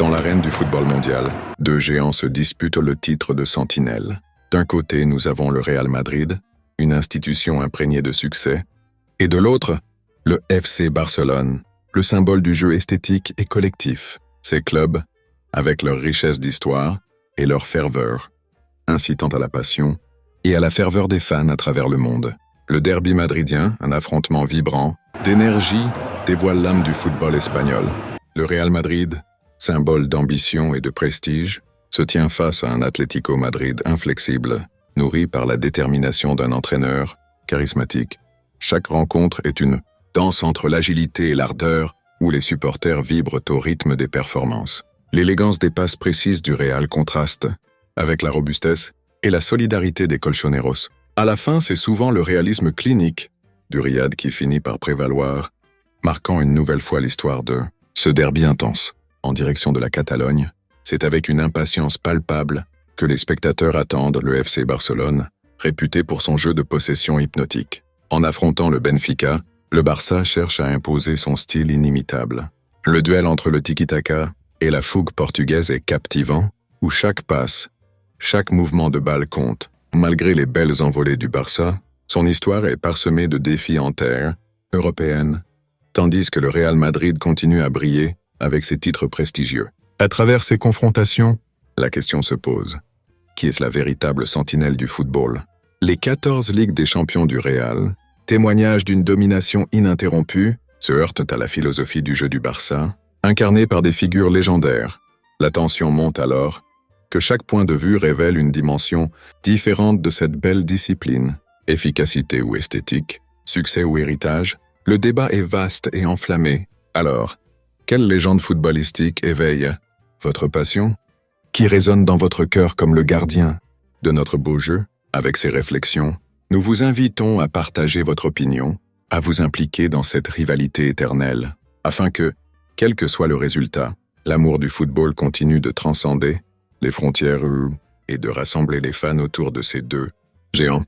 Dans l'arène du football mondial, deux géants se disputent le titre de sentinelle. D'un côté, nous avons le Real Madrid, une institution imprégnée de succès, et de l'autre, le FC Barcelone, le symbole du jeu esthétique et collectif. Ces clubs, avec leur richesse d'histoire et leur ferveur, incitant à la passion et à la ferveur des fans à travers le monde. Le derby madridien, un affrontement vibrant, d'énergie, dévoile l'âme du football espagnol. Le Real Madrid, symbole d'ambition et de prestige, se tient face à un Atlético Madrid inflexible, nourri par la détermination d'un entraîneur charismatique. Chaque rencontre est une danse entre l'agilité et l'ardeur, où les supporters vibrent au rythme des performances. L'élégance des passes précises du Real contraste avec la robustesse et la solidarité des colchoneros. À la fin, c'est souvent le réalisme clinique du Riyad qui finit par prévaloir, marquant une nouvelle fois l'histoire de ce derby intense. En direction de la Catalogne, c'est avec une impatience palpable que les spectateurs attendent le FC Barcelone, réputé pour son jeu de possession hypnotique. En affrontant le Benfica, le Barça cherche à imposer son style inimitable. Le duel entre le tiki-taka et la fougue portugaise est captivant, où chaque passe, chaque mouvement de balle compte. Malgré les belles envolées du Barça, son histoire est parsemée de défis en terre, européenne, tandis que le Real Madrid continue à briller avec ses titres prestigieux. À travers ces confrontations, la question se pose. Qui est la véritable sentinelle du football? Les 14 Ligues des champions du Real, témoignage d'une domination ininterrompue, se heurtent à la philosophie du jeu du Barça, incarnée par des figures légendaires. La tension monte alors que chaque point de vue révèle une dimension différente de cette belle discipline. Efficacité ou esthétique, succès ou héritage, le débat est vaste et enflammé. Alors, quelle légende footballistique éveille votre passion? Qui résonne dans votre cœur comme le gardien de notre beau jeu? Avec ces réflexions, nous vous invitons à partager votre opinion, à vous impliquer dans cette rivalité éternelle, afin que, quel que soit le résultat, l'amour du football continue de transcender les frontières et de rassembler les fans autour de ces deux géants.